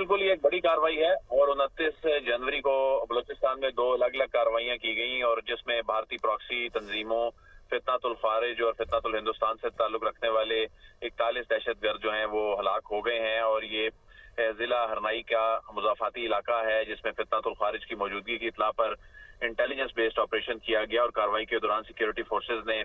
बिल्कुल ये एक बड़ी कार्रवाई है और 29 जनवरी को बलूचिस्तान में 2 अलग अलग कार्रवाइयां की गई और जिसमें भारतीय प्रॉक्सी तंजीमों फितनातुल खारिज और फितनातुल हिंदुस्तान से ताल्लुक रखने वाले 41 दहशतगर्द जो हैं वो हलाक हो गए हैं। और ये जिला हरनाई का मुजाफाती इलाका है जिसमें फितनातुल खारिज की मौजूदगी की इत्ला पर इंटेलिजेंस बेस्ड ऑपरेशन किया गया और कार्रवाई के दौरान सिक्योरिटी फोर्सेज ने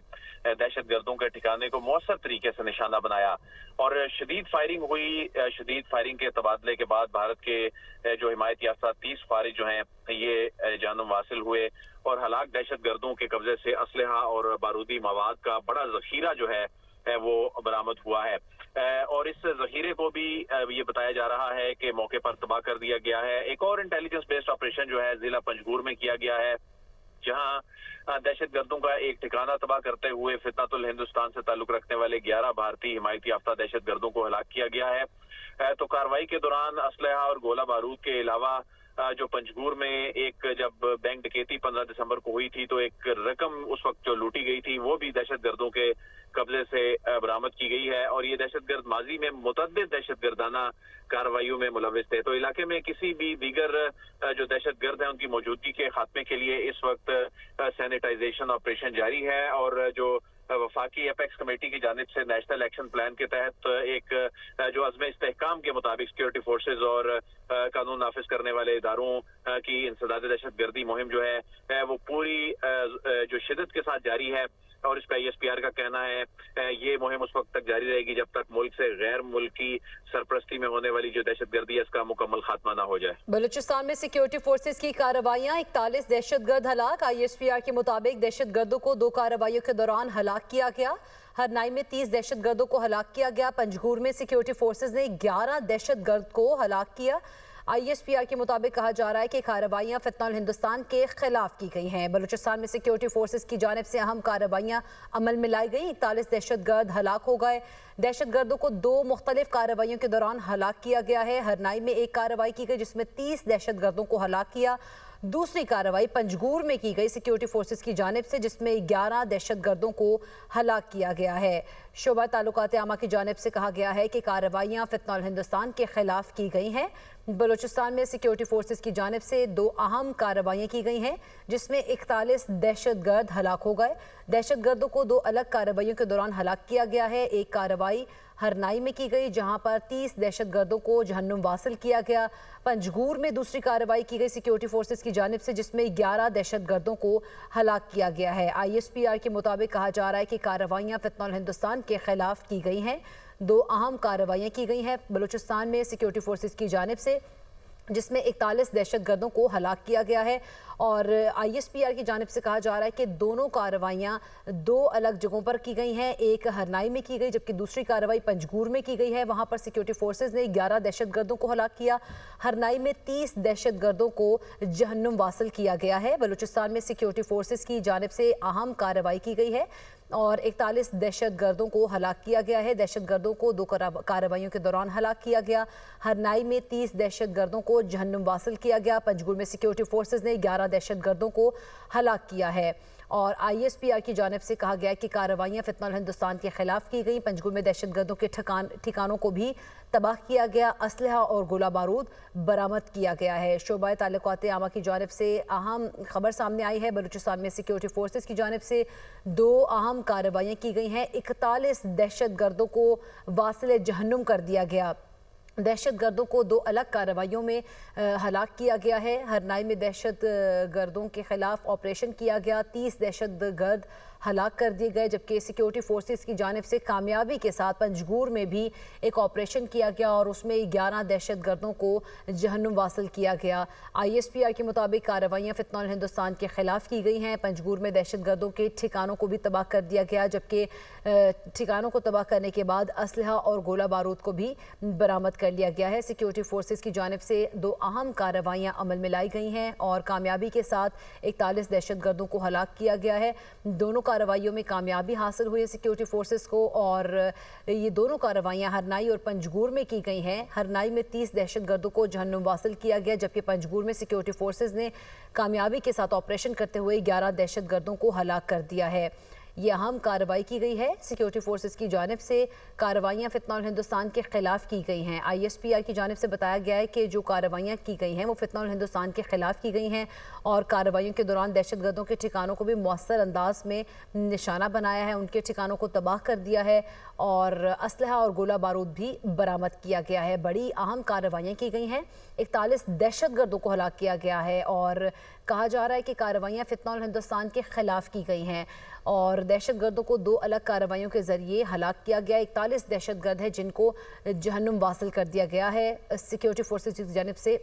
दहशतगर्दों के ठिकाने को मौसर तरीके से निशाना बनाया और शदीद फायरिंग हुई। शदीद फायरिंग के तबादले के बाद भारत के जो हिमायत याफ्ता 30 फारिज जो हैं ये जानम वासिल हुए और हलाक दहशतगर्दों के कब्जे से असलहा और बारूदी मवाद का बड़ा जखीरा जो है वो बरामद हुआ है और इस जखीरे को भी ये बताया जा रहा है कि मौके पर तबाह कर दिया गया है। एक और इंटेलिजेंस बेस्ड ऑपरेशन जो है जिला पंजगूर में किया गया है जहां दहशतगर्दों का एक ठिकाना तबाह करते हुए फितनातुल हिंदुस्तान से ताल्लुक रखने वाले 11 भारतीय हिमायती याफ्ता दहशतगर्दों को हलाक किया गया है। तो कार्रवाई के दौरान असलहा और गोला बारूद के अलावा जो पंजगूर में एक जब बैंक डकैती 15 दिसंबर को हुई थी तो एक रकम उस वक्त जो लूटी गई थी वो भी दहशतगर्दों के कब्जे से बरामद की गई है और ये दहशतगर्द माजी में मुतअद्दिद दहशतगर्दाना कार्रवाइयों में मुलविस थे। तो इलाके में किसी भी दीगर जो दहशतगर्द हैं उनकी मौजूदगी के खात्मे के लिए इस वक्त सैनिटाइजेशन ऑपरेशन जारी है और जो वफाकी एपेक्स कमेटी की जानिब से नेशनल एक्शन प्लान के तहत एक जो अज़्म इस्तेहकाम के मुताबिक सिक्योरिटी फोर्सेज और कानून नाफिज करने वाले इदारों की इंसदाद दहशतगर्दी मुहिम जो है वो पूरी जो शिद्दत के साथ जारी है और इस पर ISPR का कहना है ये मुहिम उस वक्त तक जारी रहेगी जब तक मुल्क से गैर मुल्की सरपरस्ती में होने वाली जो दहशतगर्दी है इसका मुकम्मल खात्मा ना हो जाए। बलूचिस्तान में सिक्योरिटी फोर्सेज की कार्रवाइयां 41 दहशतगर्द हलाक। ISPR के मुताबिक दहशतगर्दों को 2 कार्रवाइयों के दौरान हलाक किया गया। हरनाई में 30 दहशतगर्दों को हलाक किया गया। पंजगूर में सिक्योरिटी फोर्सेज ने 11 दहशतगर्द को हलाक किया। ISPR के मुताबिक कहा जा रहा है कि कार्रवाइयां फितनातुल हिंदुस्तान के खिलाफ की गई हैं। बलूचिस्तान में सिक्योरिटी फोर्सेज की जानिब से अहम कार्रवाइयां अमल में लाई गई। 41 दहशतगर्द हलाक हो गए। दहशतगर्दों को 2 मुख्तलिफ कार्रवाइयों के दौरान हलाक किया गया है। हरनाई में एक कार्रवाई की गई जिसमें 30 दहशतगर्दों को हलाक किया। दूसरी कार्रवाई पंजगूर में की गई सिक्योरिटी फोर्सेज की जानिब से जिसमें 11 दहशतगर्दों को हलाक किया गया है। शोबा ताल्लुकात आमा की जानिब से कहा गया है कि कार्रवाइयां फितनातुल हिंदुस्तान के खिलाफ की गई हैं। बलूचिस्तान में सिक्योरिटी फोर्सेज की जानिब से 2 अहम कार्रवाइयां की गई हैं जिसमें 41 दहशतगर्द हलाक हो गए। दहशतगर्दों को 2 अलग कार्रवाइयों के दौरान हलाक किया गया है। एक कार्रवाई हरनाई में की गई जहां पर 30 दहशतगर्दों को जहन्नुम वासिल किया गया। पंजगूर में दूसरी कार्रवाई की गई सिक्योरिटी फोर्सेज की जानिब से जिसमें 11 दहशतगर्दों को हलाक किया गया है। ISPR के मुताबिक कहा जा रहा है कि कार्रवाइयां फितनातुल हिंदुस्तान के खिलाफ की गई हैं। 2 अहम कार्रवाइयां की गई हैं बलूचिस्तान में सिक्योरिटी फोर्सेज की जानिब से जिसमें 41 दहशतगर्दों को हलाक किया गया है और ISPR की जानिब से कहा जा रहा है कि दोनों कार्रवाइयां 2 अलग जगहों पर की गई हैं। एक हरनाई में की गई जबकि दूसरी कार्रवाई पंजगूर में की गई है। वहां पर सिक्योरिटी फोर्सेज ने 11 दहशतगर्दों को हलाक किया। हरनाई में 30 दहशतगर्दों को जहन्नुम वासिल किया गया है। बलूचिस्तान में सिक्योरिटी फोर्सेज की जानिब से अहम कार्रवाई की गई है और 41 दहशतगर्दों को हलाक किया गया है। दहशतगर्दों को 2 कार्रवाइयों के दौरान हलाक किया गया। हरनाई में 30 दहशतगर्दों को जहन्नुम वासिल किया गया। पंजगूर में सिक्योरिटी फोर्सेज ने 11 दहशतगर्दों को हलाक किया है और ISPR की जानिब से कहा गया है कि कार्रवाइयां फितनातुल हिंदुस्तान के खिलाफ की गई। पंजगूर में दहशतगर्दों के ठिकानों को भी तबाह किया गया। असलहा और गोला बारूद बरामद किया गया है। शोबा ताल्लुकात आमा की जानिब से अहम खबर सामने आई है। बलूचिस्तान में सिक्योरिटी फोर्सेज की जानिब से 2 अहम कार्रवाइयाँ की गई हैं। 41 दहशतगर्दों को वासिल जहन्नुम कर दिया गया। दहशतगर्दों को 2 अलग कार्रवाइयों में हलाक किया गया है। हरनाई में दहशतगर्दों के खिलाफ ऑपरेशन किया गया। 30 दहशतगर्द हलाक कर दिए गए जबकि सिक्योरिटी फोर्सेस की जानिब से कामयाबी के साथ पंजगूर में भी एक ऑपरेशन किया गया और उसमें 11 दहशतगर्दों को जहन्नुम वासिल किया गया। ISPR के मुताबिक कार्रवाइयाँ फितनातुल हिंदुस्तान के खिलाफ की गई हैं। पंजगूर में दहशतगर्दों के ठिकानों को भी तबाह कर दिया गया जबकि ठिकानों को तबाह करने के बाद असलहा और गोला बारूद को भी बरामद कर लिया गया है। सिक्योरिटी फोर्सेस की जानिब से 2 अहम कार्रवाइयाँ अमल में लाई गई हैं और कामयाबी के साथ 41 दहशतगर्दों को हलाक किया गया है। दोनों कार्रवाइयों में कामयाबी हासिल हुई है सिक्योरिटी फोर्सेस को और ये दोनों कार्रवाइयाँ हरनाई और पंजगूर में की गई हैं। हरनाई में 30 दहशतगर्दों को जहन्नुम वासिल किया गया जबकि पंजगूर में सिक्योरिटी फोर्सेस ने कामयाबी के साथ ऑपरेशन करते हुए 11 दहशतगर्दों को हलाक कर दिया है। ये अहम कार्रवाई की गई है। सिक्योरिटी फोर्सेस की जानिब से कार्रवाइयाँ फितना हिंदुस्तान के खिलाफ की गई हैं। ISPR की जानिब से बताया गया है कि जो कार्रवाइयाँ की गई हैं वो फितना हिंदुस्तान के खिलाफ की गई हैं और कार्रवाइयों के दौरान दहशतगर्दों के ठिकानों को भी मौसर अंदाज में निशाना बनाया है, उनके ठिकानों को तबाह कर दिया है और असलहा और गोला बारूद भी बरामद किया गया है। बड़ी अहम कार्रवाइयाँ की गई हैं। 41 दहशतगर्दों को हलाक किया गया है और कहा जा रहा है कि कार्रवाइयाँ फितना हिंदुस्तान के खिलाफ की गई हैं और दहशतगर्दों को 2 अलग कार्रवाइयों के जरिए हलाक किया गया। 41 दहशतगर्द हैं जिनको जहन्नुम वासिल कर दिया गया है। सिक्योरिटी फोर्सेज की जानिब से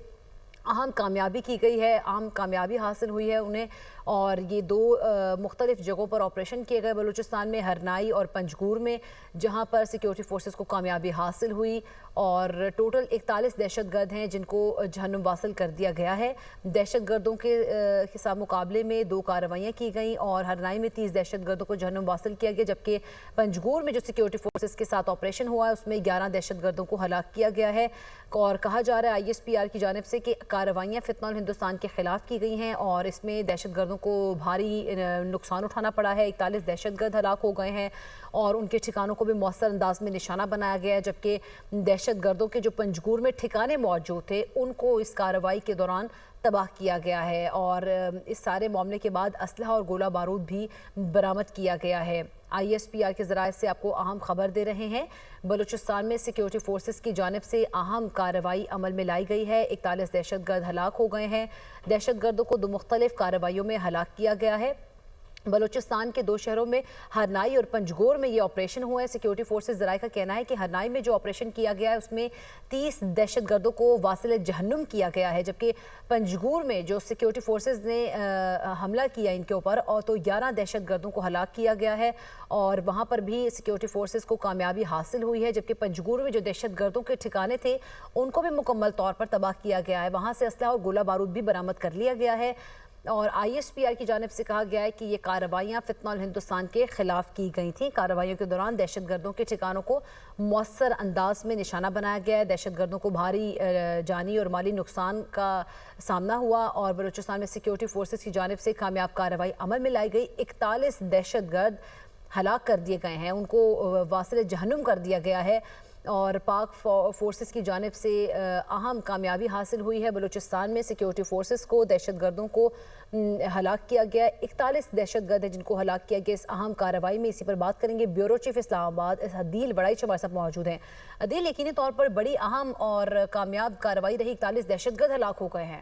अहम कामयाबी की गई है, अहम कामयाबी हासिल हुई है उन्हें और ये 2 मुख्तलिफ जगहों पर ऑपरेशन किए गए बलूचिस्तान में, हरनाई और पंजगूर में, जहां पर सिक्योरिटी फोर्सेस को कामयाबी हासिल हुई और टोटल 41 दहशतगर्द हैं जिनको जहन्नुम वासिल कर दिया गया है। दहशतगर्दों के साथ मुकाबले में 2 कार्रवाइयाँ की गई और हरनाई में 30 दहशतगर्दों को जहन्नुम वासिल किया गया, जबकि पंजगूर में जो सिक्योरिटी फोर्सेस के साथ ऑपरेशन हुआ है उसमें 11 दहशतगर्दों को हलाक किया गया है और कहा जा रहा है ISPR की जानिब से कि कार्रवाइयाँ फितना हिंदुस्तान के खिलाफ की गई हैं और इसमें दहशतगर्दों को भारी नुकसान उठाना पड़ा है। 41 दहशतगर्द हलाक हो गए हैं और उनके ठिकानों को भी मौसर अंदाज में निशाना बनाया गया है, जबकि दहशतगर्दों के जो पंजगूर में ठिकाने मौजूद थे उनको इस कार्रवाई के दौरान तबाह किया गया है और इस सारे मामले के बाद असलहा और गोला बारूद भी बरामद किया गया है। ISPR के ज़राए से आपको अहम खबर दे रहे हैं। बलूचिस्तान में सिक्योरिटी फोर्सेस की जानिब से अहम कार्रवाई अमल में लाई गई है। 41 दहशतगर्द हलाक हो गए हैं। दहशतगर्दों को 2 मुख्तलिफ कार्रवाइयों में हलाक किया गया है। बलूचिस्तान के 2 शहरों में हरनाई और पंजगोर में ये ऑपरेशन हुआ है। सिक्योरिटी फोर्सेस ज़राए का कहना है कि हरनाई में जो ऑपरेशन किया गया है उसमें 30 दहशतगर्दों को वासिल जहन्नुम किया गया है, जबकि पंजगूर में जो सिक्योरिटी फोर्सेस ने हमला किया इनके ऊपर और तो 11 दहशतगर्दों को हलाक किया गया है और वहाँ पर भी सिक्योरिटी फोर्सेस को कामयाबी हासिल हुई है, जबकि पंजगूर में जो दहशतगर्दों के ठिकाने थे उनको भी मुकम्मल तौर पर तबाह किया गया है। वहाँ से असलहा और गोला बारूद भी बरामद कर लिया गया है और ISPR की जानिब से कहा गया है कि ये कार्रवाइयाँ फितना हिंदुस्तान के खिलाफ की गई थी। कार्रवाइयों के दौरान दहशतगर्दों के ठिकानों को मौसर अंदाज में निशाना बनाया गया है। दहशतगर्दों को भारी जानी और माली नुकसान का सामना हुआ और बलूचिस्तान में सिक्योरिटी फोर्सेस की जानिब से कामयाब कार्रवाई अमल में लाई गई। 41 दहशतगर्द हलाक कर दिए गए हैं, उनको वासिल जहन्नुम कर दिया गया है और पाक फोर्सेस की जानिब से अहम कामयाबी हासिल हुई है। बलूचिस्तान में सिक्योरिटी फोर्सेस को दहशतगर्दों को हलाक किया गया। 41 दहशतगर्द हैं जिनको हलाक किया गया इस अहम कार्रवाई में। इसी पर बात करेंगे ब्यूरो चीफ इस्लामाबाद अदील वड़ाइच हमारे साथ मौजूद हैं। अदील, यकीनी तौर पर बड़ी अहम और कामयाब कार्रवाई रही, 41 दहशतगर्द हलाक हो गए हैं।